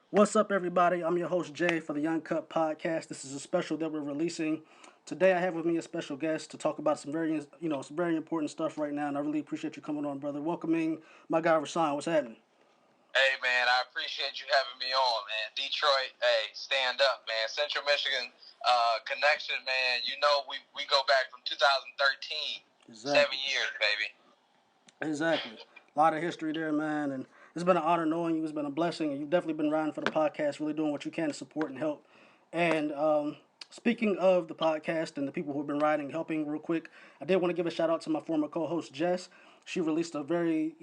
What's up, everybody? I'm your host, Jay, for the Young Cut Podcast. This is a special that we're releasing. Today, I have with me a special guest to talk about some very important stuff right now, and I really appreciate you coming on, brother. Welcoming my guy, Rahsaan. What's happening? Hey, man, I appreciate you having me on, man. Detroit, hey, stand up, man. Central Michigan connection, man. You know, we go back from 2013. Exactly. 7 years, baby. Exactly. A lot of history there, man, and it's been an honor knowing you. It's been a blessing, and you've definitely been riding for the podcast, really doing what you can to support and help. And speaking of the podcast and the people who have been riding, helping, real quick, I did want to give a shout out to my former co-host Jess. She released a very,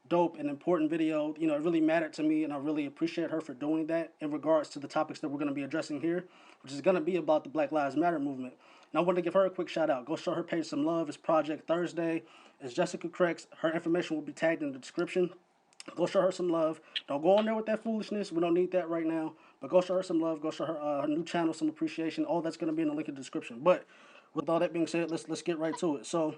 dope and important video. It really mattered to me, and I really appreciate her for doing that in regards to the topics that we're going to be addressing here, which is going to be about the Black Lives Matter movement. And I want to give her a quick shout out. Go show her page some love. It's Project Thursday. As Jessica corrects, her information will be tagged in the description. Go show her some love. Don't go on there with that foolishness. We don't need that right now. But go show her some love. Go show her her new channel some appreciation. All that's going to be in the link in the description. But with all that being said, let's get right to it. So,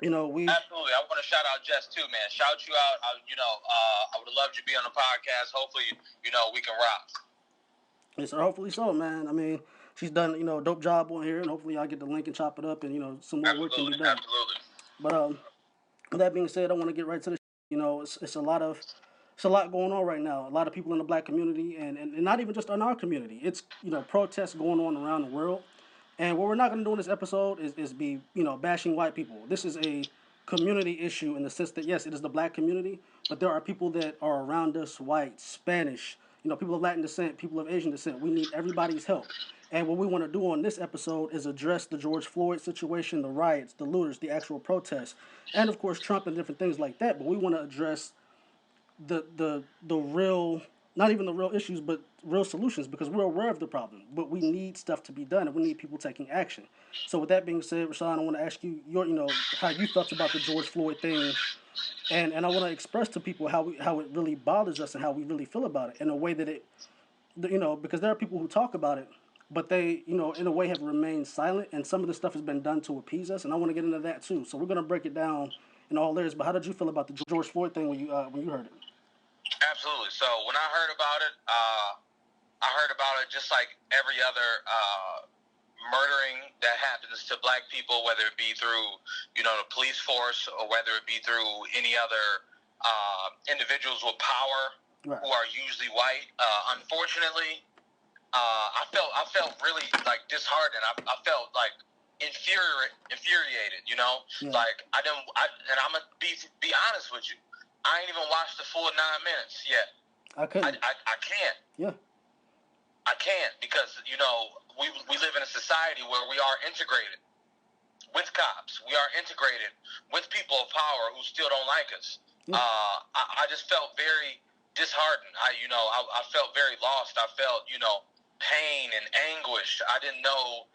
we Absolutely. I want to shout out Jess, too, man. Shout you out. I would love you to be on the podcast. Hopefully, we can rock. Yes, sir. Hopefully so, man. I mean, she's done a dope job on here, and hopefully I'll get the link and chop it up, and some more work can be done. Absolutely. But with that being said, I want to get right to the. It's a lot going on right now. A lot of people in the black community, and not even just in our community. It's protests going on around the world. And what we're not going to do in this episode is be bashing white people. This is a community issue in the sense that yes, it is the black community, but there are people that are around us, white, Spanish, people of Latin descent, people of Asian descent. We need everybody's help. And what we want to do on this episode is address the George Floyd situation, the riots, the looters, the actual protests, and of course Trump and different things like that. But we want to address the real, not even the real issues, but real solutions, because we're aware of the problem, but we need stuff to be done, and we need people taking action. So with that being said, Rahsaan, I want to ask you how you felt about the George Floyd thing, and I want to express to people how it really bothers us and how we really feel about it in a way that because there are people who talk about it, but they in a way have remained silent, and some of the stuff has been done to appease us, and I want to get into that too. So we're gonna break it down in all layers. But how did you feel about the George Floyd thing when you heard it? Absolutely. So when I heard about it, just like every other murdering that happens to black people, whether it be through, the police force or whether it be through any other individuals with power Right. who are usually white. Unfortunately, I felt really like disheartened. I felt like infuriated. Yeah. Like and I'm gonna be honest with you. I ain't even watched the full 9 minutes yet. I couldn't. I can't. Yeah. I can't because we live in a society where we are integrated with cops. We are integrated with people of power who still don't like us. Yeah. I just felt very disheartened. I felt very lost. I felt pain and anguish. I didn't know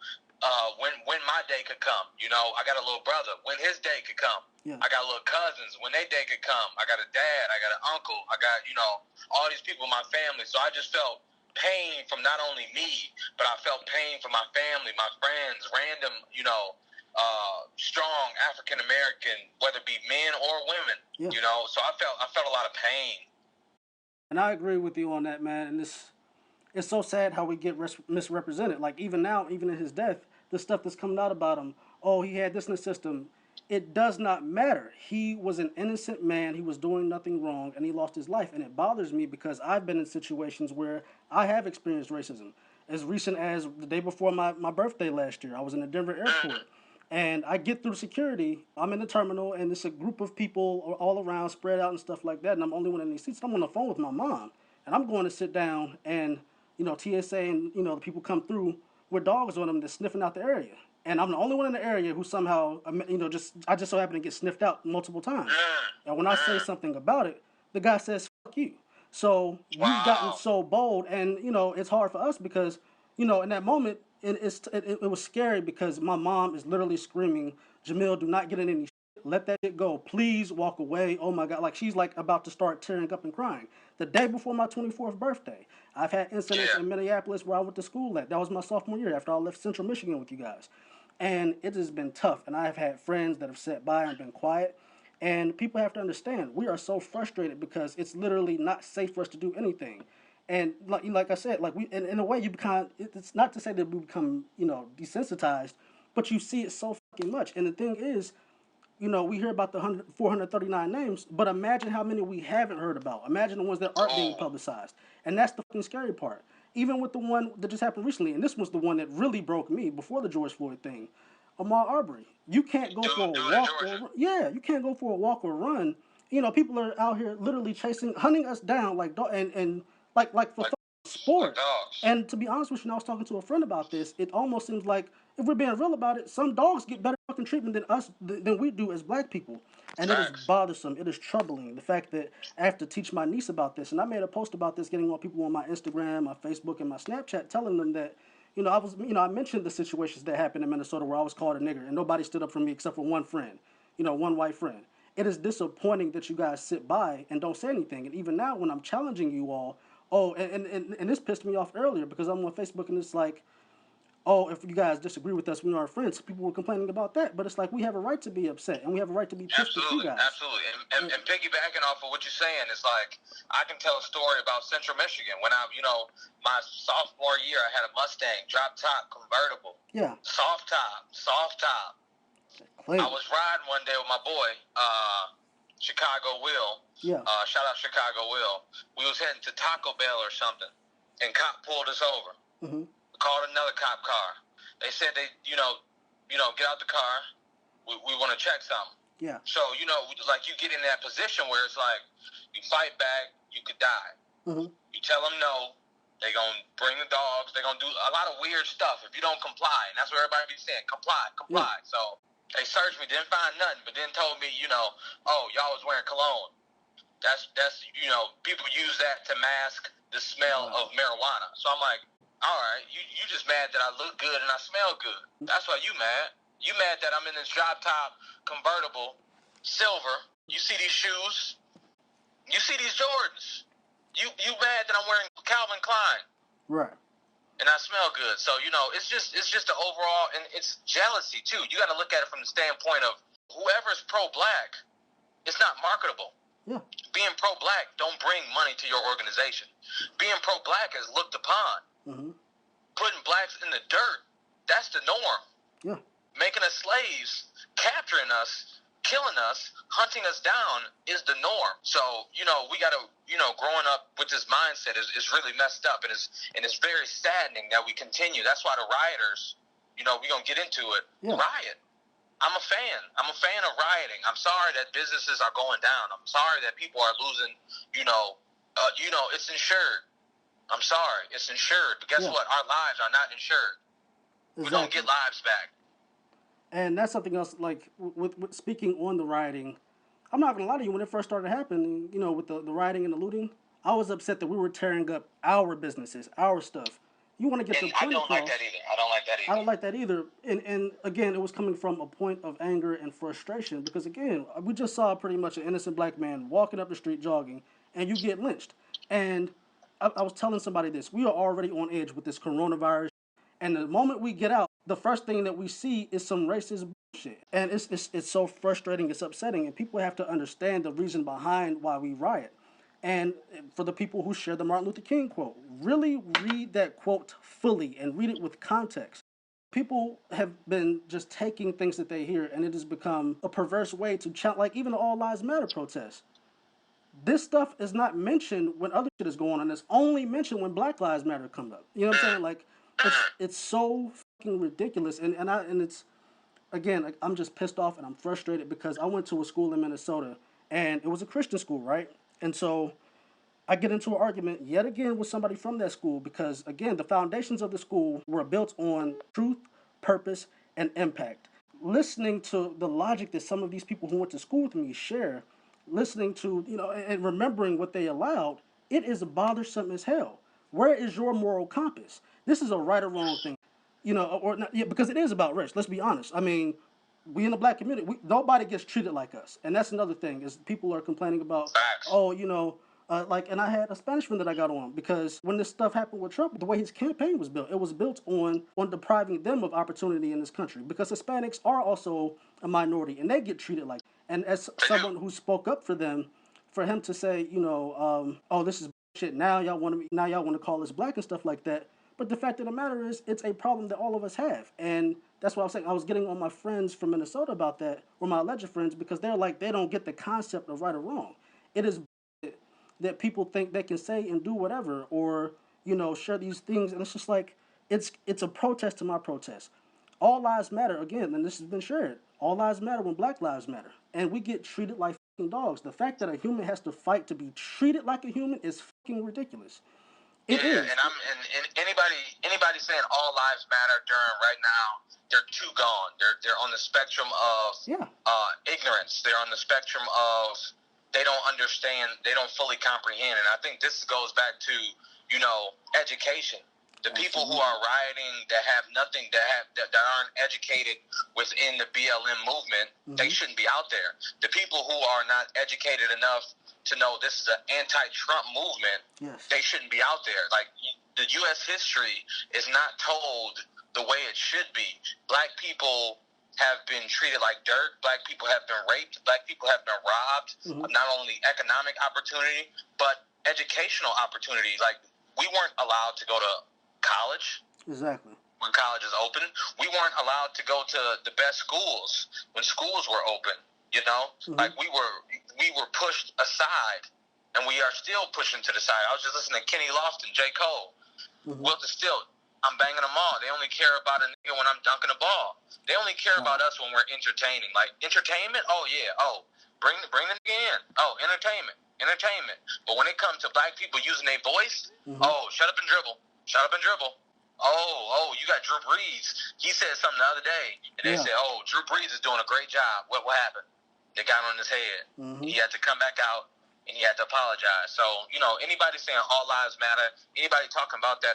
when my day could come. I got a little brother. When his day could come. Yeah. I got little cousins. When their day could come. I got a dad. I got an uncle. I got all these people in my family. So I just felt pain from not only me, but I felt pain from my family, my friends, random, strong African American, whether it be men or women. Yeah. So I felt a lot of pain. And I agree with you on that, man. And it's so sad how we get misrepresented. Like even now, even in his death, the stuff that's coming out about him. Oh, he had this in the system. It does not matter. He was an innocent man. He was doing nothing wrong, and he lost his life. And it bothers me because I've been in situations where I have experienced racism. As recent as the day before my birthday last year, I was in the Denver airport. And I get through security. I'm in the terminal, and it's a group of people all around, spread out and stuff like that. And I'm the only one in these seats. I'm on the phone with my mom, and I'm going to sit down, and TSA and the people come through with dogs on them that's sniffing out the area. And I'm the only one in the area who somehow, I just so happen to get sniffed out multiple times. And when I say something about it, the guy says, "Fuck you." So you've gotten so bold, and it's hard for us because, in that moment, it was scary because my mom is literally screaming, "Jamil, do not get in any shit. Let that shit go. Please walk away. Oh my God!" Like she's like about to start tearing up and crying. The day before my 24th birthday, I've had incidents in Minneapolis where I went to school at. That was my sophomore year after I left Central Michigan with you guys. And it has been tough. And I have had friends that have sat by and been quiet. And people have to understand, we are so frustrated because it's literally not safe for us to do anything. And like I said, like in a way you become. It's not to say that we become desensitized, but you see it so fucking much. And the thing is, we hear about the 439 names, but imagine how many we haven't heard about. Imagine the ones that aren't being Oh, publicized. And that's the fucking scary part. Even with the one that just happened recently, and this was the one that really broke me before the George Floyd thing, Ahmaud Arbery. You can't go for a dude in walk Georgia. yeah, you can't go for a walk or run. People are out here literally hunting us down like and like for Like sport. dogs. And to be honest with you, I was talking to a friend about this. It almost seems like, if we're being real about it, some dogs get better fucking treatment than us than we do as black people, and it is Facts. bothersome. It is troubling the fact that I have to teach my niece about this, and I made a post about this, getting on people on my Instagram, my Facebook, and my Snapchat, telling them that. I mentioned the situations that happened in Minnesota where I was called a nigger, and nobody stood up for me except for one friend, one white friend. It is disappointing that you guys sit by and don't say anything. And even now, when I'm challenging you all, oh, and this pissed me off earlier because I'm on Facebook and it's like, oh, if you guys disagree with us, we aren't friends. People were complaining about that, but it's like we have a right to be upset and we have a right to be pissed at you Absolutely, guys. absolutely. And piggybacking off of what you're saying, it's like I can tell a story about Central Michigan. When my sophomore year, I had a Mustang, drop top, convertible. Yeah. Soft top, soft top. Clean. I was riding one day with my boy, Chicago Will. Yeah. Shout out Chicago Will. We was heading to Taco Bell or something, and cop pulled us over. Mm-hmm. Called another cop car. They said they, get out the car. We want to check something. Yeah. So, like you get in that position where it's like you fight back, you could die. Mm-hmm. You tell them no, they're going to bring the dogs. They're going to do a lot of weird stuff if you don't comply. And that's what everybody be saying, comply. Yeah. So they searched me, didn't find nothing, but then told me, oh, y'all was wearing cologne. That's people use that to mask the smell of marijuana. So I'm like, all right, you just mad that I look good and I smell good. That's why you mad. You mad that I'm in this drop top convertible, silver. You see these shoes. You see these Jordans. You mad that I'm wearing Calvin Klein. Right. And I smell good. So, it's just the overall, and it's jealousy too. You got to look at it from the standpoint of whoever's pro-black, it's not marketable. Yeah. Being pro-black don't bring money to your organization. Being pro-black is looked upon. Mm-hmm. Putting blacks in the dirt, that's the norm. Yeah. Making us slaves, capturing us, killing us, hunting us down is the norm. So, we got to, growing up with this mindset is really messed up, and it's very saddening that we continue. That's why the rioters, we're going to get into it, riot. I'm a fan. I'm a fan of rioting. I'm sorry that businesses are going down. I'm sorry that people are losing, it's insured. I'm sorry, it's insured. But guess what? Our lives are not insured. Exactly. We don't get lives back. And that's something else, like, with speaking on the rioting, I'm not going to lie to you, when it first started happening, with the rioting and the looting, I was upset that we were tearing up our businesses, our stuff. You want to get and the point across. I don't like that either. And again, it was coming from a point of anger and frustration because, again, we just saw pretty much an innocent black man walking up the street jogging, and you get lynched. And I was telling somebody this. We are already on edge with this coronavirus. And the moment we get out, the first thing that we see is some racist bullshit. And it's so frustrating, it's upsetting. And people have to understand the reason behind why we riot. And for the people who share the Martin Luther King quote, really read that quote fully and read it with context. People have been just taking things that they hear, and it has become a perverse way to challenge, like even the All Lives Matter protests. This stuff is not mentioned when other shit is going on. It's only mentioned when Black Lives Matter comes up. You know what I'm saying? Like, it's so fucking ridiculous. And it's, again, like, I'm just pissed off and I'm frustrated because I went to a school in Minnesota and it was a Christian school, right? And so I get into an argument yet again with somebody from that school because, again, the foundations of the school were built on truth, purpose, and impact. Listening to the logic that some of these people who went to school with me share, listening to, and remembering what they allowed, it is bothersome as hell. Where is your moral compass? This is a right or wrong thing, or not, yeah, because it is about race. Let's be honest. I mean, we in the black community, nobody gets treated like us, and that's another thing is people are complaining about, oh, and I had a Spanish friend that I got on because when this stuff happened with Trump, the way his campaign was built, it was built on depriving them of opportunity in this country because Hispanics are also a minority and they get treated like. And as someone who spoke up for them, for him to say, oh, this is shit. Now y'all want to call us black and stuff like that. But the fact of the matter is, it's a problem that all of us have, and that's what I was saying. I was getting on my friends from Minnesota about that, or my alleged friends, because they're like they don't get the concept of right or wrong. It is that people think they can say and do whatever, or share these things, and it's just like it's a protest to my protest. All lives matter again, and this has been shared. All lives matter when Black lives matter, and we get treated like fucking dogs. The fact that a human has to fight to be treated like a human is fucking ridiculous. It Yeah, is. and anybody saying all lives matter during right now, they're too gone. They're on the spectrum of Yeah. Ignorance. They're on the spectrum of they don't understand, they don't fully comprehend. And I think this goes back to education. The people who are rioting that have nothing, that aren't educated within the BLM movement, they shouldn't be out there. The people who are not educated enough to know this is an anti-Trump movement, they shouldn't be out there. Like, the U.S. history is not told the way it should be. Black people have been treated like dirt. Black people have been raped. Black people have been robbed of not only economic opportunity, but educational opportunity. Like, we weren't allowed to go to college. Exactly. When college is open, we weren't allowed to go to the best schools when schools were open. Like we were pushed aside, and we are still pushing to the side. I was just listening to Kenny Lofton, J. Cole, Wilton Still. I'm banging them all. They only care about a nigga when I'm dunking a ball. They only care about us when we're entertaining. Like, entertainment? Oh yeah. Oh, bring the nigga in. Oh, entertainment. But when it comes to black people using their voice, oh, shut up and dribble. Oh, you got Drew Brees. He said something the other day, and they said, oh, Drew Brees is doing a great job. What happened? They got on his head. He had to come back out, and he had to apologize. So, anybody saying all lives matter, anybody talking about that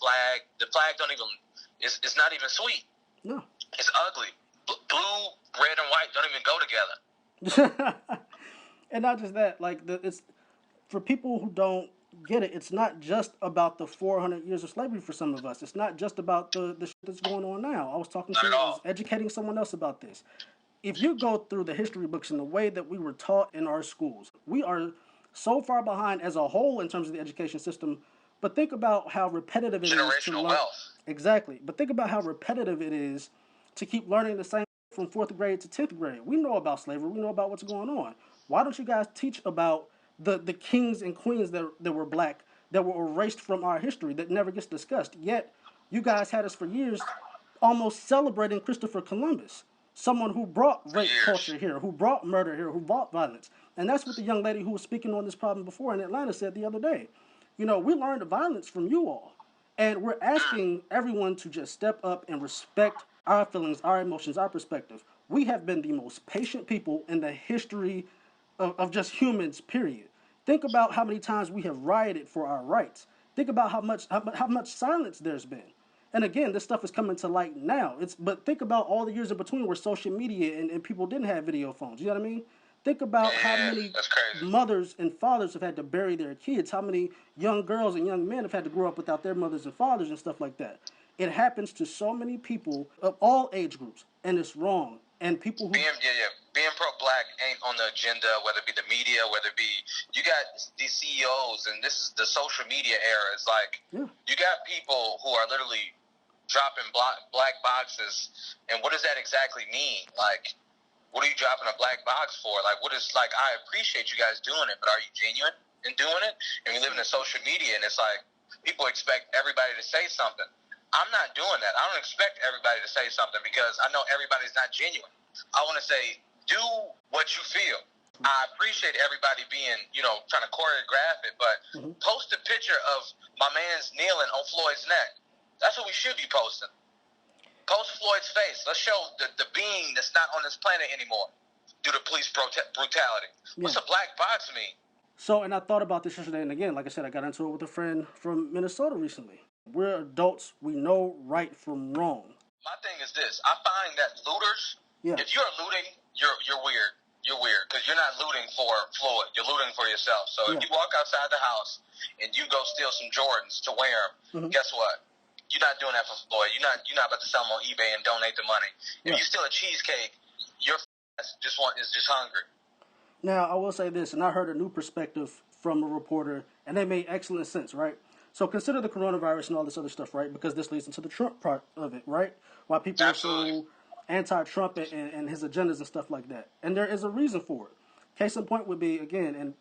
flag, the flag don't even, it's not even sweet. No. It's ugly. Blue, red, and white don't even go together. And not just that, like, it's for people who don't get it, it's not just about the 400 years of slavery for some of us. It's not just about the shit that's going on now. I was educating someone else about this. If you go through the history books and the way that we were taught in our schools, we are so far behind as a whole in terms of the education system. But think about how repetitive it is to learn. Wealth. Exactly. But think about how repetitive it is to keep learning the same from 4th grade to 10th grade. We know about slavery. We know about what's going on. Why don't you guys teach about the kings and queens that were black, that were erased from our history, that never gets discussed? Yet, you guys had us for years almost celebrating Christopher Columbus, someone who brought rape culture here, who brought murder here, who brought violence. And that's what the young lady who was speaking on this problem before in Atlanta said the other day. We learned the violence from you all. And we're asking everyone to just step up and respect our feelings, our emotions, our perspective. We have been the most patient people in the history of just humans, period. Think about how many times we have rioted for our rights. Think about how much silence there's been. And again, this stuff is coming to light now. But think about all the years in between where social media and people didn't have video phones. You know what I mean? Think about how many mothers and fathers have had to bury their kids. How many young girls and young men have had to grow up without their mothers and fathers and stuff like that. It happens to so many people of all age groups, and it's wrong. And people who being pro-black ain't on the agenda, whether it be the media, whether it be you got these CEOs, and this is the social media era. It's like you got people who are literally dropping black boxes, and what does that exactly mean? Like, what are you dropping a black box for? Like, what is, like, I appreciate you guys doing it, but are you genuine in doing it? And we live in social media, and it's like people expect everybody to say something. I'm not doing that. I don't expect everybody to say something because I know everybody's not genuine. I want to say, do what you feel. I appreciate everybody being, trying to choreograph it, but post a picture of my man's kneeling on Floyd's neck. That's what we should be posting. Post Floyd's face. Let's show the being that's not on this planet anymore due to police brutality. What's a black box mean? So, and I thought about this yesterday, and again, like I said, I got into it with a friend from Minnesota recently. We're adults. We know right from wrong. My thing is this. I find that looters, if you're looting, you're weird. You're weird because you're not looting for Floyd. You're looting for yourself. So if you walk outside the house and you go steal some Jordans to wear them, guess what? You're not doing that for Floyd. You're not about to sell them on eBay and donate the money. If you steal a cheesecake, your ass is just hungry. Now, I will say this, and I heard a new perspective from a reporter, and they made excellent sense, right? So consider the coronavirus and all this other stuff, right? Because this leads into the Trump part of it, right? Why people are Absolutely. so anti-Trump and his agendas and stuff like that. And there is a reason for it. Case in point would be, again, and,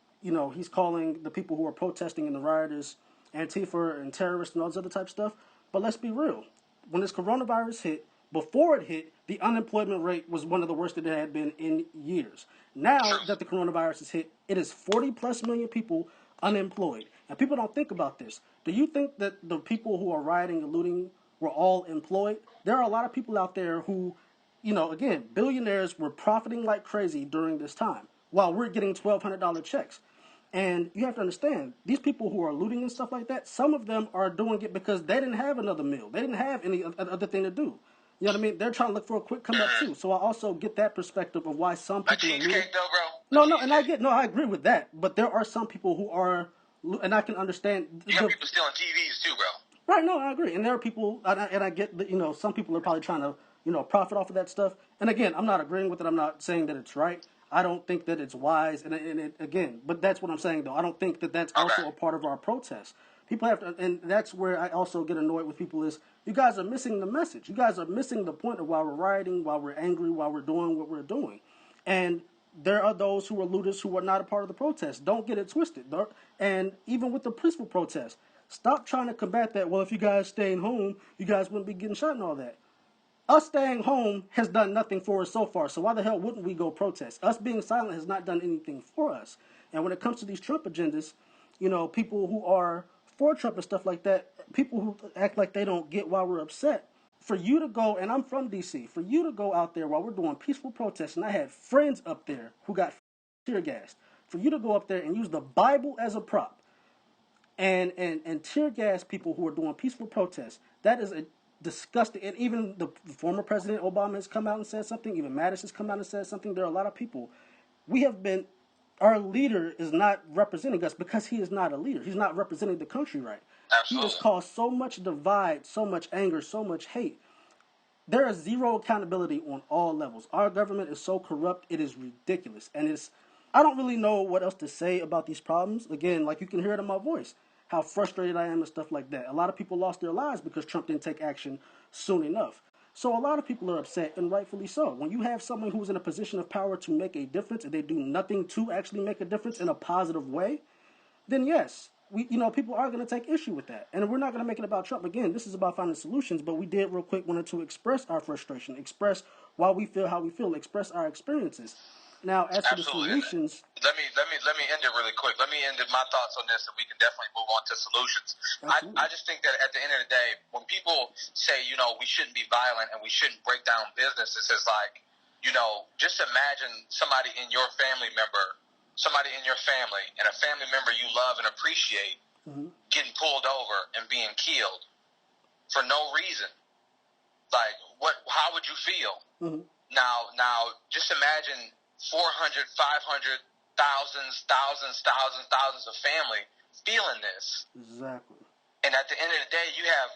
he's calling the people who are protesting and the rioters Antifa and terrorists and all this other type of stuff. But let's be real. When this coronavirus hit, before it hit, the unemployment rate was one of the worst that it had been in years. Now Truth. that the coronavirus has hit, it is 40 plus million people unemployed. And people don't think about this. Do you think that the people who are rioting and looting were all employed? There are a lot of people out there who, again, billionaires were profiting like crazy during this time while we're getting $1,200 checks. And you have to understand, these people who are looting and stuff like that, some of them are doing it because they didn't have another meal. They didn't have any other thing to do. You know what I mean? They're trying to look for a quick come up too. So I also get that perspective of why some A people are looting. cheesecake though, bro. A And I cheesecake. get, no, I agree with that. But there are some people who are, and I can understand. You got people stealing TVs too, bro. Right, no, I agree. And there are people, and I get that, some people are probably trying to, profit off of that stuff. And again, I'm not agreeing with it. I'm not saying that it's right. I don't think that it's wise. And it, again, but that's what I'm saying, though. I don't think that that's Okay. also a part of our protest. People have to, and that's where I also get annoyed with people is you guys are missing the message. You guys are missing the point of why we're rioting, why we're angry, why we're doing what we're doing. And there are those who are looters who are not a part of the protest. Don't get it twisted. And even with the peaceful protest, stop trying to combat that. Well, if you guys staying home, you guys wouldn't be getting shot and all that. Us staying home has done nothing for us so far. So why the hell wouldn't we go protest? Us being silent has not done anything for us. And when it comes to these Trump agendas, people who are for Trump and stuff like that, people who act like they don't get why we're upset. For you to go, and I'm from DC, for you to go out there while we're doing peaceful protests, and I had friends up there who got tear gassed. For you to go up there and use the Bible as a prop and tear gas people who are doing peaceful protests, that is a disgusting. And even the former President Obama has come out and said something. Even Mattis has come out and said something. There are a lot of people. We have been, our leader is not representing us because he is not a leader. He's not representing the country right. He has Absolutely. caused so much divide, so much anger, so much hate. There is zero accountability on all levels. Our government is so corrupt, it is ridiculous. And I don't really know what else to say about these problems. Again, like you can hear it in my voice, how frustrated I am and stuff like that. A lot of people lost their lives because Trump didn't take action soon enough. So a lot of people are upset, and rightfully so. When you have someone who's in a position of power to make a difference and they do nothing to actually make a difference in a positive way, then yes, people are going to take issue with that. And we're not going to make it about Trump. Again, this is about finding solutions, but we did real quick wanted to express our frustration, express why we feel how we feel, express our experiences. Now, as for the Absolutely. And solutions, let me end it really quick. Let me end my thoughts on this, and we can definitely move on to solutions. I just think that at the end of the day, when people say we shouldn't be violent and we shouldn't break down businesses, it's like just imagine somebody in your family member, somebody in your family, and a family member you love and appreciate getting pulled over and being killed for no reason. Like what? How would you feel? Now, just imagine 400, 500, thousands of family feeling this. exactly. And at the end of the day, you have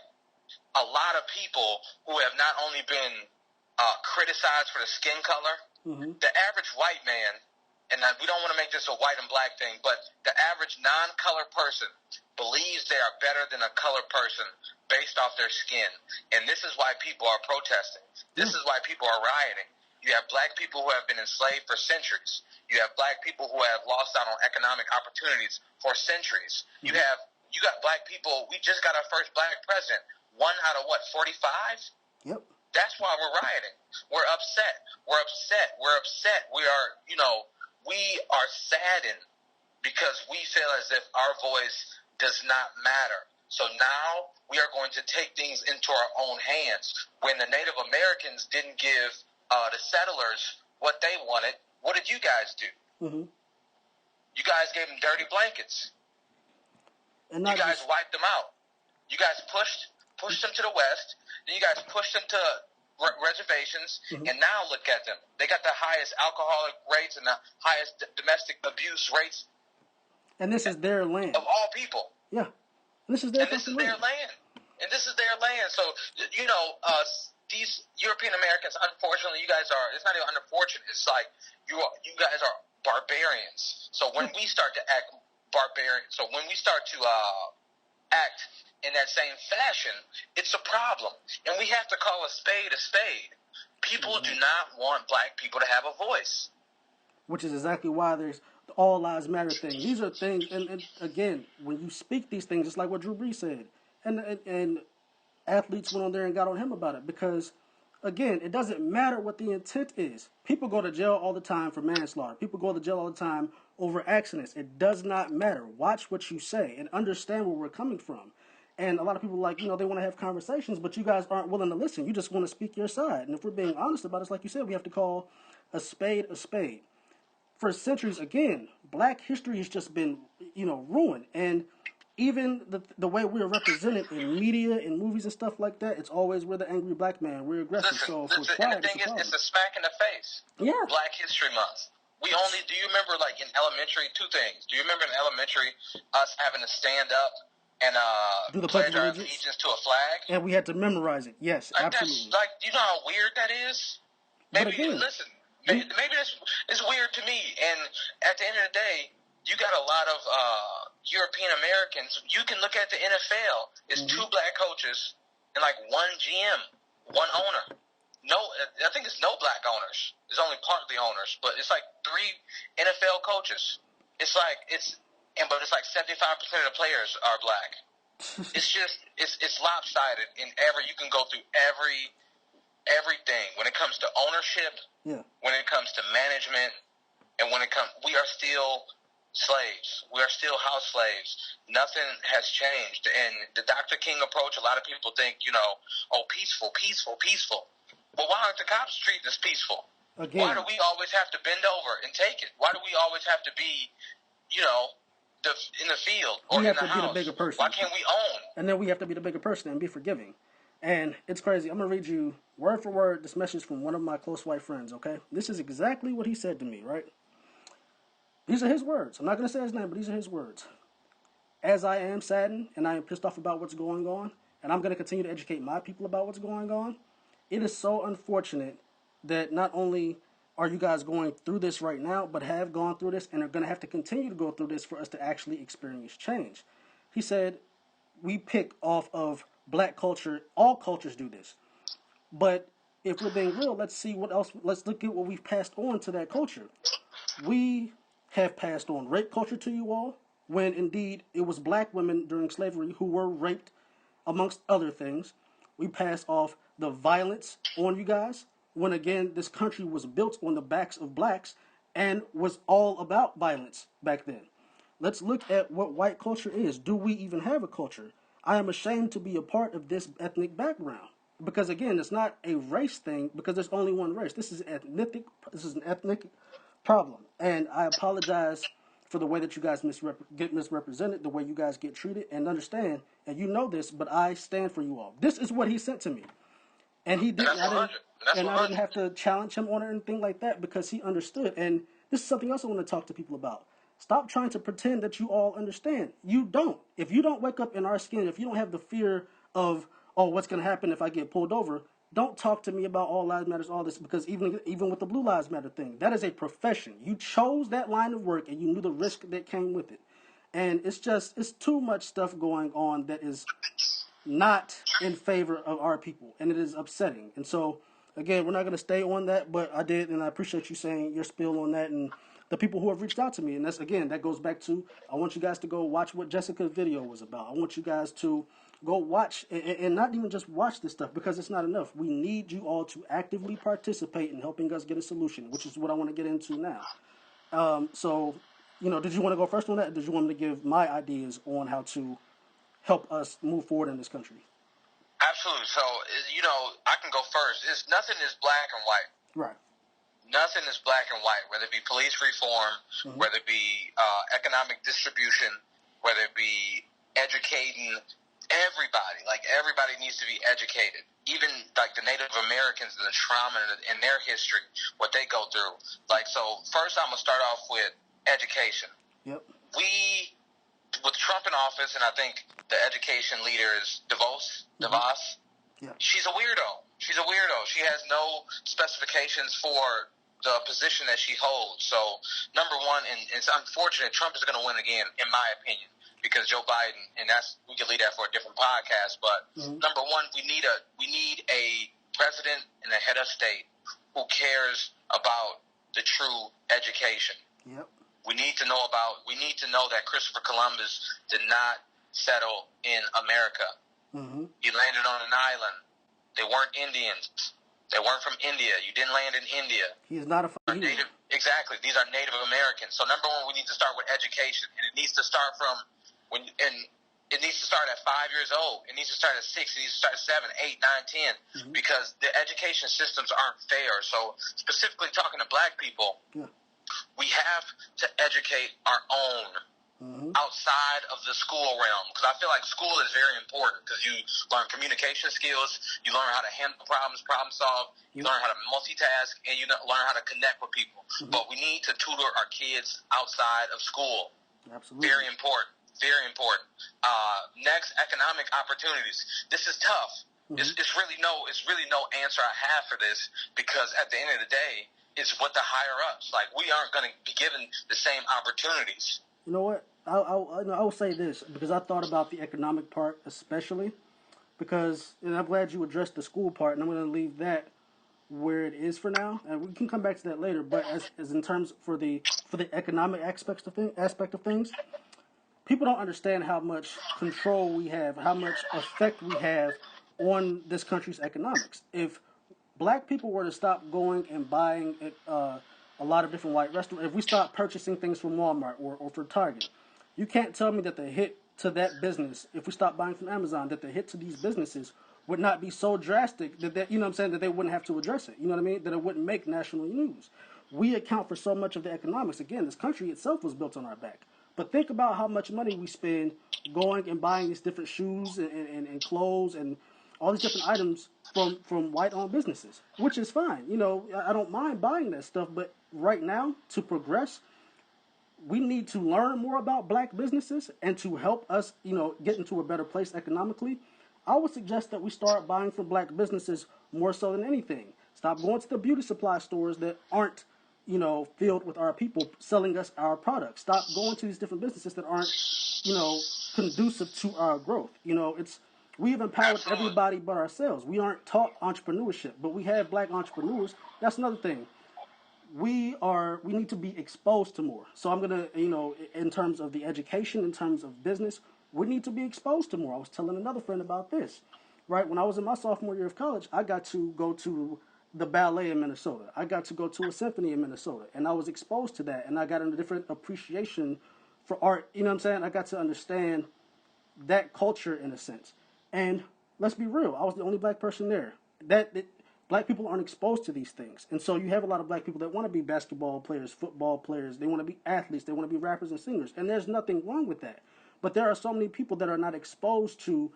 a lot of people who have not only been criticized for the skin color, the average white man, and we don't want to make this a white and black thing, but the average non-colored person believes they are better than a colored person based off their skin. And this is why people are protesting. This is why people are rioting. You have black people who have been enslaved for centuries. You have black people who have lost out on economic opportunities for centuries. You got black people. We just got our first black president. 1 out of 45? Yep. That's why we're rioting. We're upset. We are, we are saddened because we feel as if our voice does not matter. So now we are going to take things into our own hands. When the Native Americans didn't give the settlers what they wanted, what did you guys do? You guys gave them dirty blankets. And you guys wiped them out. You guys pushed them to the west. Then you guys pushed them to reservations, and now look at them. They got the highest alcoholic rates and the highest domestic abuse rates. And this is their land. Of all people. Yeah. This is their land. And this is their land. So, these European Americans, unfortunately, you guys are, it's not even unfortunate. It's like you guys are barbarians. So when we start to act act in that same fashion, it's a problem. And we have to call a spade a spade. People do not want black people to have a voice. Which is exactly why there's the All Lives Matter thing. These are things, and again, when you speak these things, it's like what Drew Brees said. And athletes went on there and got on him about it because, again, it doesn't matter what the intent is. People go to jail all the time for manslaughter. People go to jail all the time over accidents. It does not matter. Watch what you say and understand where we're coming from. And a lot of people, like, they want to have conversations, but you guys aren't willing to listen. You just want to speak your side. And if we're being honest about it, it's like you said, we have to call a spade a spade. For centuries, again, black history has just been, ruined. And even the way we're represented in media and movies and stuff like that, it's always we're the angry black man, we're aggressive. So if we're quiet, and the thing is, it's a smack in the face. Yeah. Black History Month. Do you remember, like, in elementary, two things. Do you remember in elementary us having to stand up and do the pledge our allegiance to a flag? And we had to memorize it. Yes, like, absolutely. You know how weird that is? Maybe, but again, listen, maybe it's weird to me. And at the end of the day, you got a lot of European Americans. You can look at the NFL. It's two black coaches and like one GM, one owner. No, I think it's no black owners. It's only partly owners, but it's like 3 NFL coaches. But it's like 75% of the players are black. it's lopsided in you can go through everything when it comes to ownership. Yeah. When it comes to management, and we are still slaves. We are still house slaves. Nothing has changed. And the Dr. King approach, a lot of people think, peaceful. Well, why aren't the cops treating us peaceful? Again. Why do we always have to bend over and take it? Why do we always have to be, in the field or in the house? We have to be the bigger person. Why can't we own? And then we have to be the bigger person and be forgiving. And it's crazy. I'm going to read you word for word this message from one of my close white friends, okay? This is exactly what he said to me, right? These are his words. I'm not going to say his name, but these are his words. As I am saddened and I am pissed off about what's going on, and I'm going to continue to educate my people about what's going on, it is so unfortunate that not only are you guys going through this right now, but have gone through this and are going to have to continue to go through this for us to actually experience change. He said, we pick off of black culture. All cultures do this. But if we're being real, let's see what else. Let's look at what we've passed on to that culture. We have passed on rape culture to you all, when indeed it was black women during slavery who were raped, amongst other things. We passed off the violence on you guys, when again this country was built on the backs of blacks and was all about violence back then. Let's look at what white culture is. Do we even have a culture? I am ashamed to be a part of this ethnic background. Because again, it's not a race thing, because there's only one race. This is an ethnic problem. And I apologize for the way that you guys get misrepresented, the way you guys get treated, and understand, and you know this, but I stand for you all. This is what he sent to me. And he didn't, I didn't have to challenge him on it or anything like that, because he understood. And this is something else I want to talk to people about. Stop trying to pretend that you all understand. You don't. If you don't wake up in our skin, if you don't have the fear of, what's going to happen if I get pulled over, don't talk to me about all lives matters, all this, because even with the Blue Lives Matter thing, that is a profession. You chose that line of work, and you knew the risk that came with it. And it's too much stuff going on that is not in favor of our people, and it is upsetting. And so, again, we're not going to stay on that, but I did, and I appreciate you saying your spiel on that, and the people who have reached out to me. And that goes back to, I want you guys to go watch what Jessica's video was about. I want you guys to go watch, and not even just watch this stuff, because it's not enough. We need you all to actively participate in helping us get a solution, which is what I want to get into now. Did you want to go first on that? Or did you want me to give my ideas on how to help us move forward in this country? Absolutely. So, I can go first. Nothing is black and white. Right. Nothing is black and white, whether it be police reform, whether it be economic distribution, whether it be educating everybody. Like, everybody needs to be educated. Even, like, the Native Americans and the trauma in their history, what they go through. Like, so, first I'm going to start off with education. Yep. With Trump in office, and I think the education leader is DeVos. Yeah. She's a weirdo. She has no specifications for the position that she holds. So, number one, and it's unfortunate, Trump is going to win again, in my opinion, because Joe Biden, and we can leave that for a different podcast. But number one, we need a president and a head of state who cares about the true education. Yep. We need to know that Christopher Columbus did not settle in America. He landed on an island. They weren't Indians. They weren't from India. You didn't land in India. He is not a native. Exactly. These are Native Americans. So number one, we need to start with education, and it needs to start it needs to start at 5 years old. It needs to start at 6. It needs to start at 7, 8, 9, 10, because the education systems aren't fair. So specifically talking to black people, we have to educate our own outside of the school realm, because I feel like school is very important, because you learn communication skills, you learn how to handle problems, problem solve, you learn how to multitask, and you learn how to connect with people. But we need to tutor our kids outside of school. Absolutely. Very important. Very important. Next, economic opportunities. This is tough. It's really no answer I have for this, because at the end of the day, it's what the higher ups. Like, we aren't going to be given the same opportunities. You know what? I will say this, because I thought about the economic part especially, because, and I'm glad you addressed the school part, and I'm going to leave that where it is for now, and we can come back to that later. But as in terms for the economic aspect of things, people don't understand how much control we have, how much effect we have on this country's economics. If black people were to stop going and buying a lot of different white restaurants, if we stop purchasing things from Walmart or for Target, you can't tell me that the hit to that business, if we stop buying from Amazon, that the hit to these businesses would not be so drastic that you know what I'm saying, that they wouldn't have to address it. You know what I mean? That it wouldn't make national news. We account for so much of the economics. Again, this country itself was built on our back. But think about how much money we spend going and buying these different shoes and clothes and all these different items from white-owned businesses, which is fine. You know, I don't mind buying that stuff, but right now, to progress, we need to learn more about black businesses, and to help us, you know, get into a better place economically, I would suggest that we start buying from black businesses more so than anything. Stop going to the beauty supply stores that aren't, you know, filled with our people selling us our products. Stop going to these different businesses that aren't, you know, conducive to our growth. You know, we have empowered everybody but ourselves. We aren't taught entrepreneurship, but we have black entrepreneurs. That's another thing. We need to be exposed to more. So I'm gonna, you know, in terms of the education, in terms of business, we need to be exposed to more. I was telling another friend about this, right? When I was in my sophomore year of college, I got to go to the ballet in Minnesota. I got to go to a symphony in Minnesota, and I was exposed to that, and I got a different appreciation for art. You know what I'm saying? I got to understand that culture in a sense. And let's be real, I was the only black person there. Black people aren't exposed to these things. And so you have a lot of black people that want to be basketball players, football players, they want to be athletes, they want to be rappers and singers. And there's nothing wrong with that. But there are so many people that are not exposed to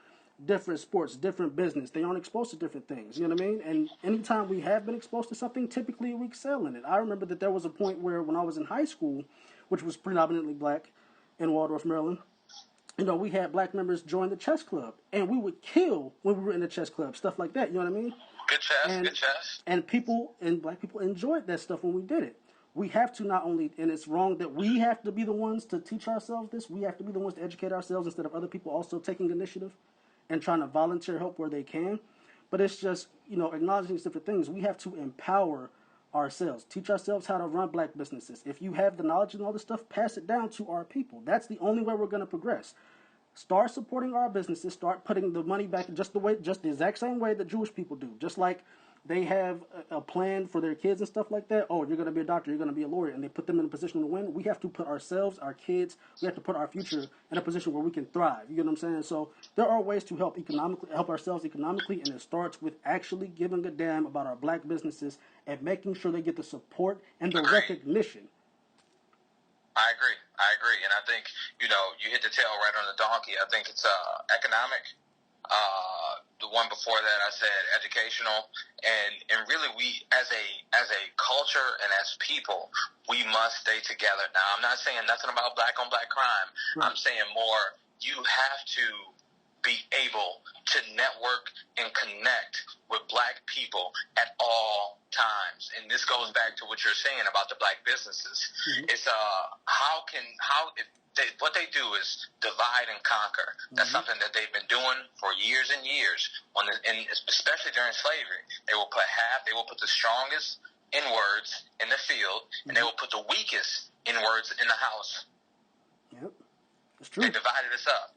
different sports, different business. They aren't exposed to different things. You know what I mean? And anytime we have been exposed to something, typically we excel in it. I remember that there was a point where when I was in high school, which was predominantly black in Waldorf, Maryland, you know, we had black members join the chess club, and we would kill when we were in the chess club, stuff like that. You know what I mean? Good chess, good chess. And black people enjoyed that stuff when we did it. We have to not only, and it's wrong that we have to be the ones to teach ourselves this, we have to be the ones to educate ourselves instead of other people also taking initiative and trying to volunteer help where they can. But it's just, you know, acknowledging these different things. We have to empower ourselves, teach ourselves how to run black businesses. If you have the knowledge and all this stuff, pass it down to our people. That's the only way we're going to progress. Start supporting our businesses. Start putting the money back just the exact same way that Jewish people do. Just like they have a plan for their kids and stuff like that. Oh, you're going to be a doctor, you're going to be a lawyer, and they put them in a position to win. We have to put ourselves, our kids, we have to put our future in a position where we can thrive. You get what I'm saying? So there are ways to help ourselves economically, and it starts with actually giving a damn about our black businesses and making sure they get the support and the recognition. I agree, and I think, you know, you hit the tail right on the donkey. I think it's economic. The one before that, I said educational, and really, we as a culture and as people, we must stay together. Now, I'm not saying nothing about black on black crime. Right. I'm saying more. You have to be able to network and connect with black people at all times. And this goes back to what you're saying about the black businesses. Mm-hmm. It's what they do is divide and conquer. That's mm-hmm. something that they've been doing for years and years. And especially during slavery, they will put the strongest in words in the field, mm-hmm. and they will put the weakest in words in the house. Yep, that's true. They divided us up.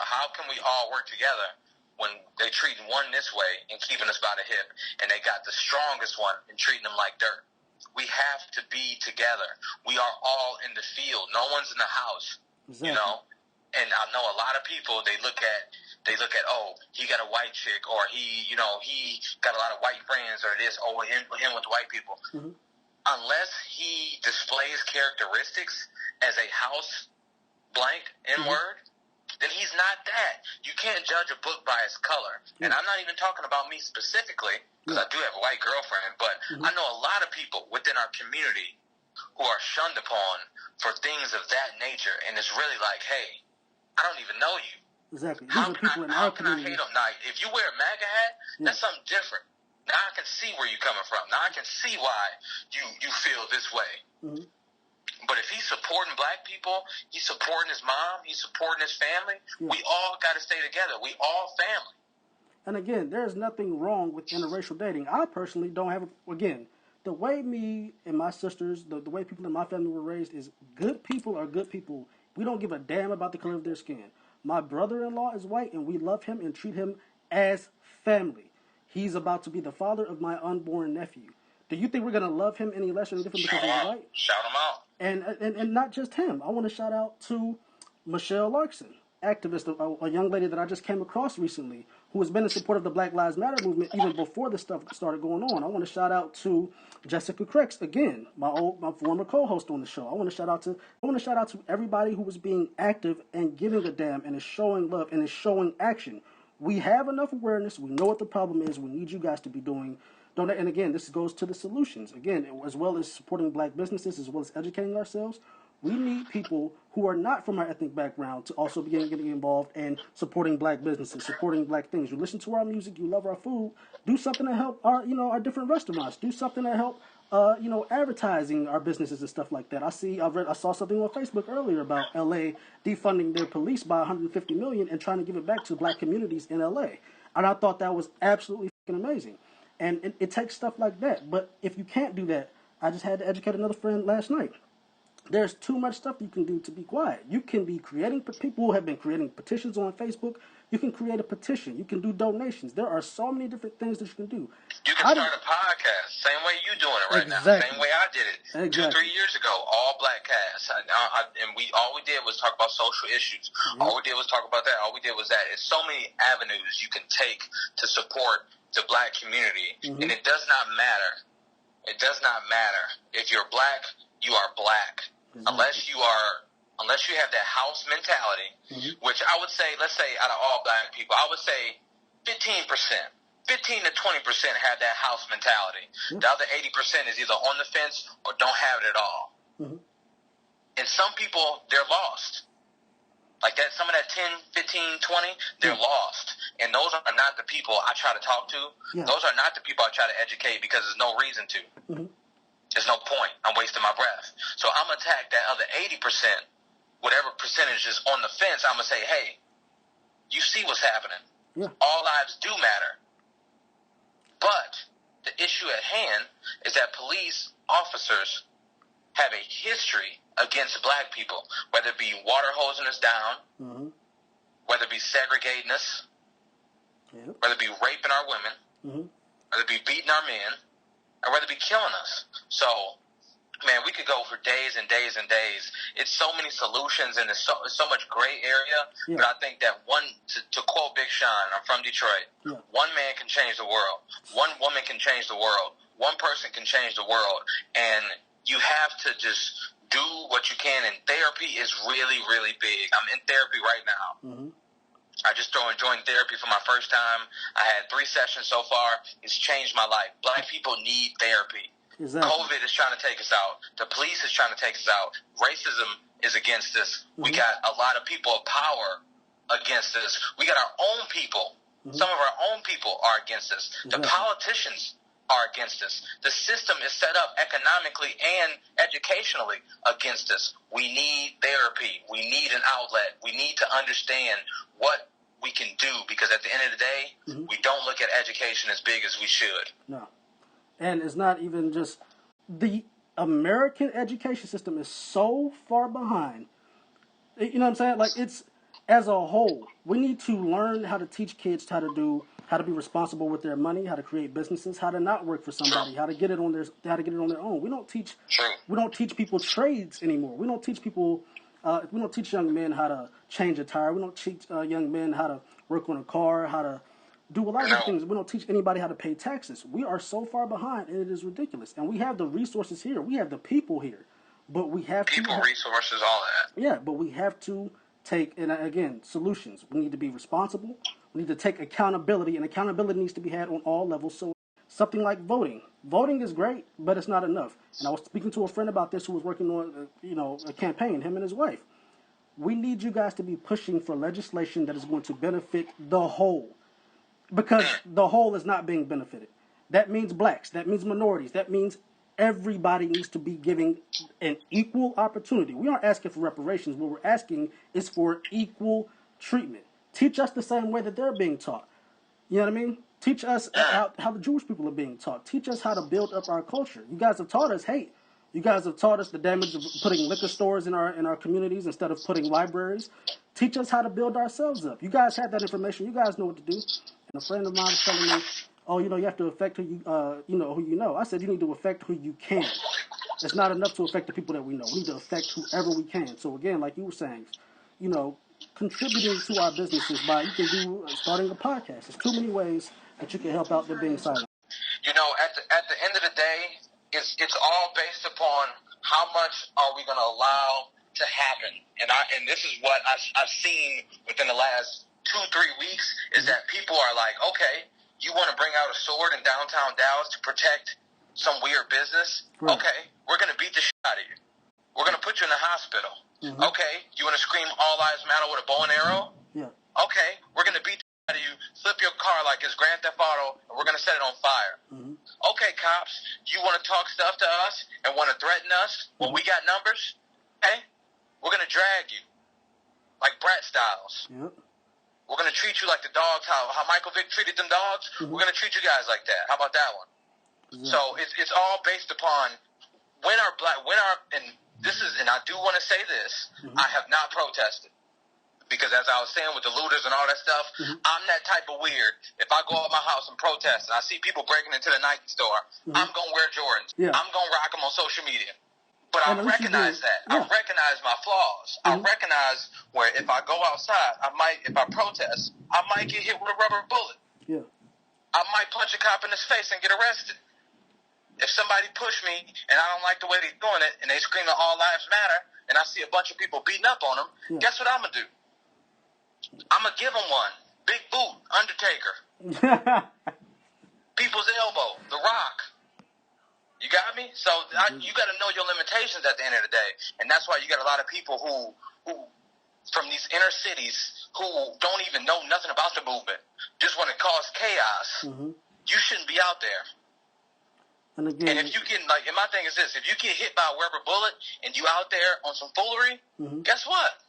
How can we all work together when they treating one this way and keeping us by the hip, and they got the strongest one and treating them like dirt? We have to be together. We are all in the field. No one's in the house. Exactly. You know? And I know a lot of people, they look at, oh, he got a white chick, or he got a lot of white friends, or this, oh, him with white people. Mm-hmm. Unless he displays characteristics as a house blank N-word, mm-hmm. then he's not that. You can't judge a book by its color. Mm-hmm. And I'm not even talking about me specifically, because I do have a white girlfriend, but mm-hmm. I know a lot of people within our community who are shunned upon for things of that nature, and it's really like, hey, I don't even know you. Exactly. How can I hate them? Now, if you wear a MAGA hat, that's something different. Now I can see where you're coming from. Now I can see why you feel this way. Mm-hmm. But if he's supporting black people, he's supporting his mom, he's supporting his family, we all got to stay together. We all family. And again, there's nothing wrong with interracial dating. I personally don't have, again, the way me and my sisters, the way people in my family were raised is good people are good people. We don't give a damn about the color of their skin. My brother-in-law is white, and we love him and treat him as family. He's about to be the father of my unborn nephew. Do you think we're going to love him any less or any different because he's white? Shout him out. And not just him. I want to shout out to Michelle Larkson, activist, a young lady that I just came across recently, who has been in support of the Black Lives Matter movement even before this stuff started going on. I want to shout out to Jessica Crex, again, my former co-host on the show. I want to shout out to everybody who was being active and giving a damn and is showing love and is showing action. We have enough awareness. We know what the problem is. We need you guys to be doing. And again, this goes to the solutions. Again, as well as supporting black businesses, as well as educating ourselves, we need people who are not from our ethnic background to also be getting involved in supporting black businesses, supporting black things. You listen to our music, you love our food, do something to help our different restaurants. Do something to help, advertising our businesses and stuff like that. I saw something on Facebook earlier about LA defunding their police by $150 million and trying to give it back to black communities in LA. And I thought that was absolutely fucking amazing. And it takes stuff like that. But if you can't do that, I just had to educate another friend last night. There's too much stuff you can do to be quiet. You can be people have been creating petitions on Facebook. You can create a petition. You can do donations. There are so many different things that you can do. You can start a podcast, same way you doing it right now. Same way I did it 2-3 years ago, all black cast. All we did was talk about social issues. Mm-hmm. All we did was talk about that. All we did was that. It's so many avenues you can take to support the black community, mm-hmm. and it does not matter. It does not matter if you're black. You are black. Mm-hmm. Unless you have that house mentality, mm-hmm. which I would say, let's say out of all black people, I would say 15%, 15 to 20% have that house mentality. Mm-hmm. The other 80% is either on the fence or don't have it at all. Mm-hmm. And some people, they're lost. Like that, some of that 10, 15, 20, they're lost. And those are not the people I try to talk to. Yeah. Those are not the people I try to educate because there's no reason to. Mm-hmm. There's no point. I'm wasting my breath. So I'm going to attack that other 80%, whatever percentage is on the fence. I'm going to say, hey, you see what's happening. Yeah. All lives do matter. But the issue at hand is that police officers have a history against black people, whether it be water hosing us down, mm-hmm. whether it be segregating us, whether it be raping our women, mm-hmm. whether it be beating our men, or whether it be killing us. So, man, we could go for days and days and days. It's so many solutions and it's so much gray area. Yeah. But I think that to quote Big Sean, I'm from Detroit, one man can change the world. One woman can change the world. One person can change the world. And you have to just do what you can. And therapy is really, really big. I'm in therapy right now. Mm-hmm. I just joined therapy for my first time. I had 3 sessions so far. It's changed my life. Black people need therapy. Exactly. COVID is trying to take us out. The police is trying to take us out. Racism is against us. Mm-hmm. We got a lot of people of power against us. We got our own people. Mm-hmm. Some of our own people are against us. Exactly. The politicians are against us. The system is set up economically and educationally against us. We need therapy. We need an outlet. We need to understand what we can do, because at the end of the day, mm-hmm. we don't look at education as big as we should. No. And it's not even just the American education system is so far behind. You know what I'm saying? Like, it's as a whole, we need to learn how to teach kids how to be responsible with their money, how to create businesses, how to not work for somebody, how to get it on their own. We don't teach people trades anymore. We don't teach people. We don't teach young men how to change a tire. We don't teach young men how to work on a car, how to do a lot of things. We don't teach anybody how to pay taxes. We are so far behind, and it is ridiculous. And we have the resources here. We have the people here. But we have resources, all that. Yeah, but we have to take, and again, solutions. We need to be responsible. We need to take accountability, and accountability needs to be had on all levels. So something like voting. Voting is great, but it's not enough. And I was speaking to a friend about this who was working on, a campaign, him and his wife. We need you guys to be pushing for legislation that is going to benefit the whole, because the whole is not being benefited. That means blacks. That means minorities. That means everybody needs to be given an equal opportunity. We aren't asking for reparations. What we're asking is for equal treatment. Teach us the same way that they're being taught. You know what I mean? Teach us how the Jewish people are being taught. Teach us how to build up our culture. You guys have taught us hate. You guys have taught us the damage of putting liquor stores in our communities instead of putting libraries. Teach us how to build ourselves up. You guys have that information. You guys know what to do. And a friend of mine was telling me, oh, you have to affect who you know. I said, you need to affect who you can. It's not enough to affect the people that we know. We need to affect whoever we can. So again, like you were saying, contributing to our businesses by, you can do starting a podcast. There's too many ways that you can help out the being silent. At the end of the day, it's all based upon how much are we going to allow to happen. And this is what I've seen within the last 2-3 weeks is that people are like, okay, you want to bring out a sword in downtown Dallas to protect some weird business? Right. Okay, we're going to beat the shit out of you. We're going to put you in the hospital. Mm-hmm. Okay, you want to scream all lives matter with a bow and arrow? Yeah. Okay, we're going to beat the shit out of you, flip your car like it's Grand Theft Auto, and we're going to set it on fire. Mm-hmm. Okay, cops, you want to talk stuff to us and want to threaten us when we got numbers? Okay, we're going to drag you like Brat Styles. Yep. We're going to treat you like the dogs, how Michael Vick treated them dogs. Mm-hmm. We're going to treat you guys like that. How about that one? Yeah. So it's all based upon and I do want to say this, mm-hmm. I have not protested. Because as I was saying with the looters and all that stuff, mm-hmm. I'm that type of weird. If I go out my house and protest and I see people breaking into the Nike store, mm-hmm. I'm going to wear Jordans. Yeah. I'm going to rock them on social media. But I recognize that. Yeah. I recognize my flaws. Mm-hmm. I recognize where if I go outside, if I protest, I might get hit with a rubber bullet. Yeah. I might punch a cop in his face and get arrested. If somebody push me and I don't like the way they're doing it and they screaming all lives matter and I see a bunch of people beating up on them, guess what I'm going to do? I'm going to give them one. Big boot, Undertaker. People's elbow, The Rock. You got me? So you got to know your limitations at the end of the day. And that's why you got a lot of people who from these inner cities who don't even know nothing about the movement, just want to cause chaos. Mm-hmm. You shouldn't be out there. And again, if you get, and my thing is this, if you get hit by a rubber bullet and you out there on some foolery, mm-hmm. guess what?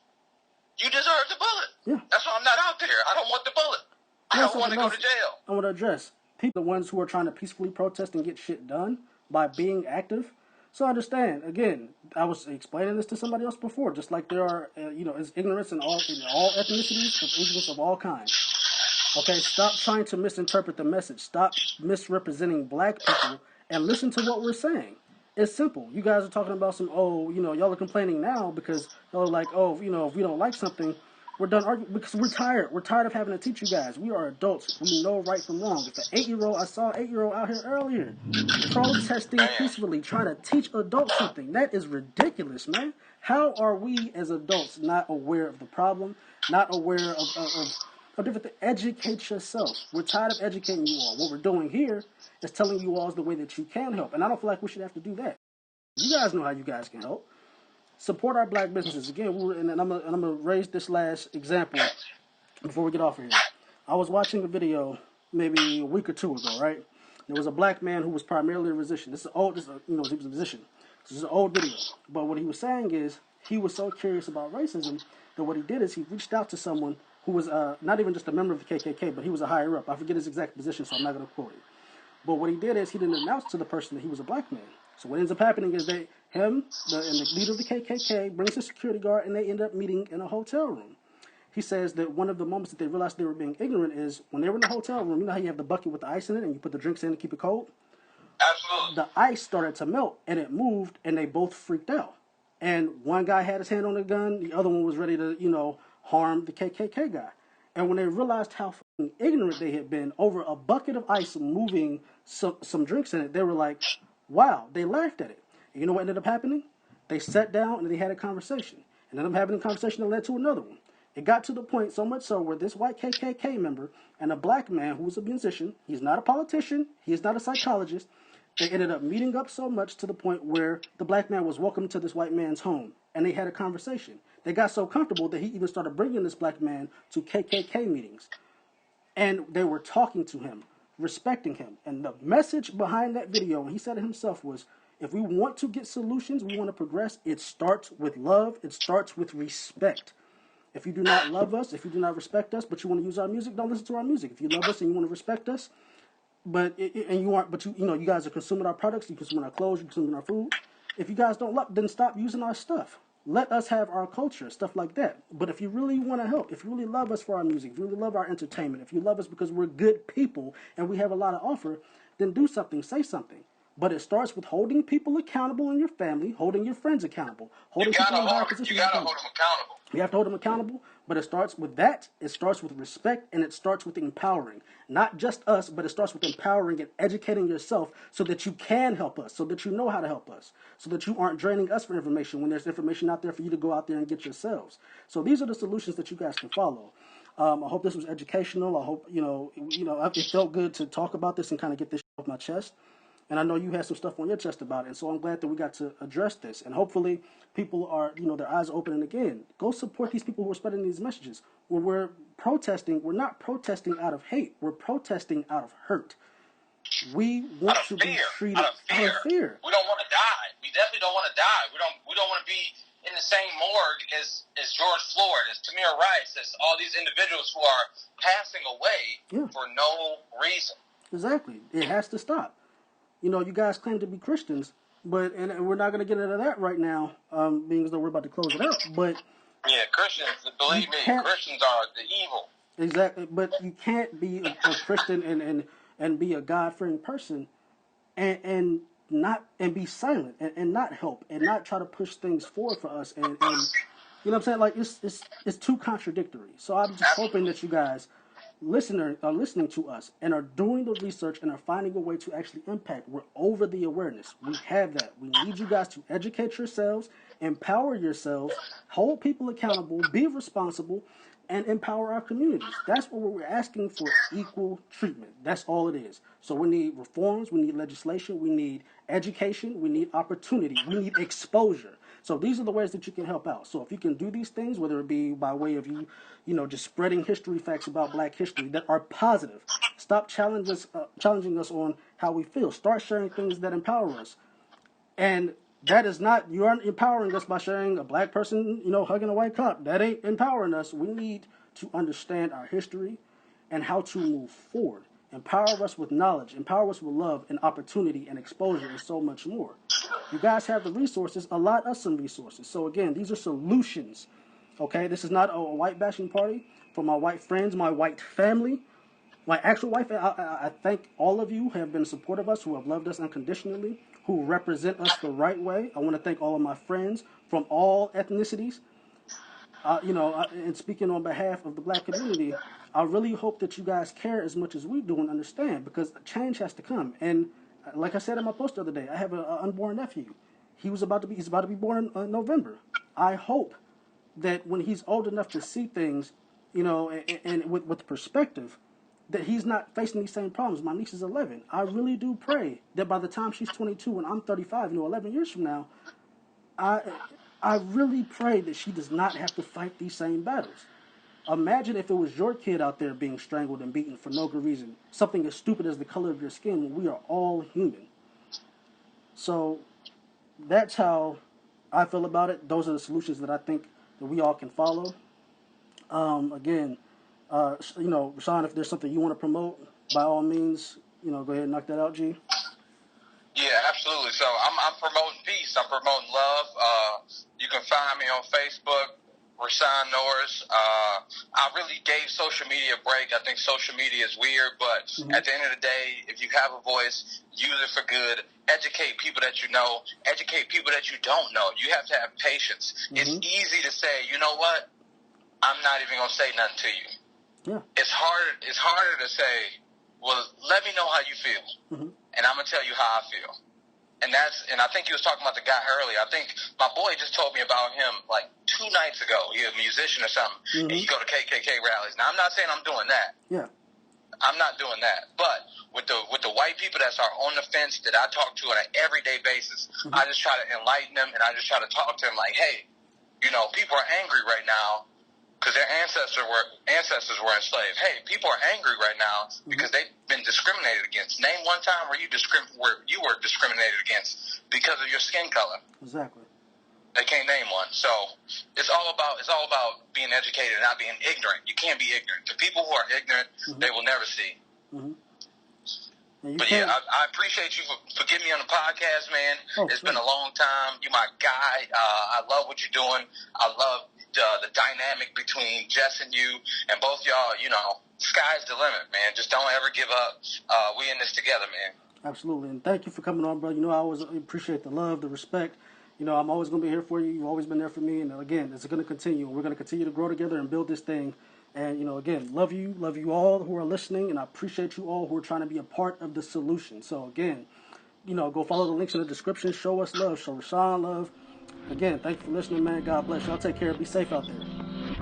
You deserve the bullet. Yeah. That's why I'm not out there. I don't want the bullet. I don't want to go to jail. I want to address people, the ones who are trying to peacefully protest and get shit done by being active. So understand, again, I was explaining this to somebody else before, just like there are, is ignorance in all ethnicities, of ignorance of all kinds. Okay, stop trying to misinterpret the message. Stop misrepresenting black people and listen to what we're saying. It's simple. You guys are talking about y'all are complaining now because y'all are like, if we don't like something, we're done arguing because we're tired. We're tired of having to teach you guys. We are adults. We know right from wrong. If an 8-year-old, I saw an 8-year-old out here earlier protesting peacefully, trying to teach adults something. That is ridiculous, man. How are we as adults not aware of the problem, not aware of different things? Educate yourself. We're tired of educating you all. What we're doing here is telling you all is the way that you can help. And I don't feel like we should have to do that. You guys know how you guys can help. Support our black businesses. Again, and I'm gonna raise this last example. before we get off of here. I was watching a video maybe a week or two ago, right? There was a black man who was primarily a musician. This is old. This is, he was a musician. This is an old video. But what he was saying is he was so curious about racism that what he did is he reached out to someone who was not even just a member of the KKK, but he was a higher up. I forget his exact position, so I'm not going to quote it. But what he did is he didn't announce to the person that he was a black man. So what ends up happening is and the leader of the KKK brings a security guard, and they end up meeting in a hotel room. He says that one of the moments that they realized they were being ignorant is when they were in the hotel room. You know how you have the bucket with the ice in it, and you put the drinks in to keep it cold? Absolutely. The ice started to melt, and it moved, and they both freaked out. And one guy had his hand on the gun, the other one was ready to, harm the KKK guy. And when they realized how fucking ignorant they had been over a bucket of ice moving some drinks in it, they were like, wow, they laughed at it. And you know what ended up happening? They sat down and they had a conversation. And ended up having a conversation that led to another one. It got to the point so much so where this white KKK member and a black man who was a musician, he's not a politician, he's not a psychologist, they ended up meeting up so much to the point where the black man was welcomed to this white man's home. And they had a conversation. They got so comfortable that he even started bringing this black man to KKK meetings. And they were talking to him, respecting him. And the message behind that video, and he said it himself, was if we want to get solutions, we want to progress, it starts with love, it starts with respect. If you do not love us, if you do not respect us, but you want to use our music, don't listen to our music. If you love us and you want to respect us, you guys are consuming our products, you're consuming our clothes, you're consuming our food. If you guys don't love, then stop using our stuff. Let us have our culture, stuff like that. But if you really want to help, if you really love us for our music, if you really love our entertainment, if you love us because we're good people and we have a lot to offer, then do something, say something. But it starts with holding people accountable in your family, holding your friends accountable, holding people in higher positions. You gotta hold them accountable. You have to hold them accountable, but it starts with that. It starts with respect, and it starts with empowering. Not just us, but it starts with empowering and educating yourself so that you can help us, so that you know how to help us, so that you aren't draining us for information when there's information out there for you to go out there and get yourselves. So these are the solutions that you guys can follow. I hope this was educational. I hope, it felt good to talk about this and kind of get this off my chest. And I know you had some stuff on your chest about it. And so I'm glad that we got to address this. And hopefully people are, their eyes are opening again. Go support these people who are spreading these messages. When we're protesting, we're not protesting out of hate. We're protesting out of hurt. We want to be treated out of fear. We don't want to die. We definitely don't want to die. We don't want to be in the same morgue as George Floyd, as Tamir Rice, as all these individuals who are passing away for no reason. Exactly. It has to stop. You guys claim to be Christians, and we're not going to get into that right now, being as though we're about to close it out. But yeah, Christians, believe me, Christians are the evil. Exactly, but you can't be a Christian and be a God-fearing person, and be silent and not help and not try to push things forward for us. And you know what I'm saying? Like it's too contradictory. So I'm just hoping that you guys are listening to us and are doing the research and are finding a way to actually impact. We're over the awareness. We have that. We need you guys to educate yourselves, empower yourselves, hold people accountable, be responsible, and empower our communities. That's what we're asking for, equal treatment. That's all it is. So we need reforms, we need legislation, we need education, we need opportunity, we need exposure. So these are the ways that you can help out. So if you can do these things, whether it be by way of just spreading history facts about Black history that are positive. Stop challenging us on how we feel. Start sharing things that empower us. And that is not, you aren't empowering us by sharing a Black person, hugging a white cop. That ain't empowering us. We need to understand our history and how to move forward. Empower us with knowledge, empower us with love and opportunity and exposure and so much more. You guys have the resources, allot us some resources. So again, these are solutions. Okay, this is not a white bashing party. For my white friends, my white family, my actual white family, I thank all of you who have been supportive of us, who have loved us unconditionally, who represent us the right way. I want to thank all of my friends from all ethnicities. And speaking on behalf of the Black community, I really hope that you guys care as much as we do and understand, because change has to come. And like I said in my post the other day, I have an unborn nephew. He's about to be born in November. I hope that when he's old enough to see things, and with perspective, that he's not facing these same problems. My niece is 11. I really do pray that by the time she's 22 and I'm 35, 11 years from now, I really pray that she does not have to fight these same battles. Imagine if it was your kid out there being strangled and beaten for no good reason. Something as stupid as the color of your skin when we are all human. So that's how I feel about it. Those are the solutions that I think that we all can follow. Again, Rahsaan, if there's something you want to promote, by all means, go ahead and knock that out, G. Yeah, absolutely. So I'm promoting peace. I'm promoting love. You can find me on Facebook, Rahsaan Norris. I really gave social media a break. I think social media is weird, but at the end of the day, if you have a voice, use it for good. Educate people that you know. Educate people that you don't know. You have to have patience. It's easy to say, you know what? I'm not even going to say nothing to you. Yeah. It's harder to say, well, let me know how you feel, and I'm going to tell you how I feel. And I think he was talking about the guy earlier. I think my boy just told me about him like 2 nights ago. He's a musician or something, and he go to KKK rallies. Now, I'm not saying I'm doing that. Yeah. I'm not doing that. But with the white people that are on the fence that I talk to on an everyday basis, I just try to enlighten them, and I just try to talk to them like, hey, people are angry right now because their ancestors were enslaved. Hey, people are angry right now because they've been discriminated against. Name one time where you were discriminated against because of your skin color. Exactly. They can't name one. So it's all about being educated and not being ignorant. You can't be ignorant. The people who are ignorant, they will never see. But yeah, I appreciate you for getting me on the podcast, man. It's been a long time. You're my guy. I love what you're doing. I love the dynamic between Jess and you, and both y'all, sky's the limit, man. Just don't ever give up. We in this together, man. Absolutely, and thank you for coming on, bro. I always appreciate the love, the respect. I'm always going to be here for you. You've always been there for me, and again, it's going to continue. We're going to continue to grow together and build this thing. And, again, love you all who are listening, and I appreciate you all who are trying to be a part of the solution. So, again, go follow the links in the description. Show us love. Show Rahsaan love. Again, thank you for listening, man. God bless y'all. Take care. Be safe out there.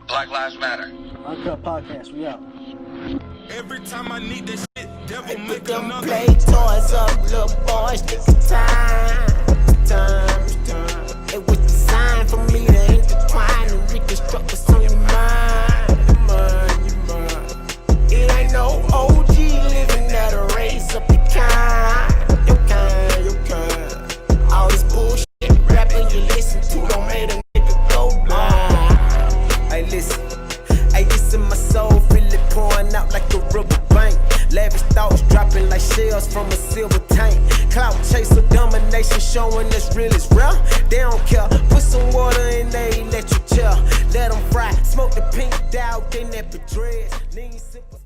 Black Lives Matter. Uncut Podcast. We out. Every time I need this shit, devil make them another. play toys up, little boys, take time. It was designed for me to intertwine and reconstruct what's on your mind. It ain't no OG living that a raise up your kind. Your kind. All this bullshit rapping you listen to don't make a nigga go blind. Hey, listen. Hey, this in my soul, feel it pouring out like a rubber bank. Lavish thoughts dropping like shells from a silver tank. Clout chaser domination showing us real is real. They don't care. Put some water in they let you chill. Let them fry. Smoke the pink dye, they never dreads. Lean simple.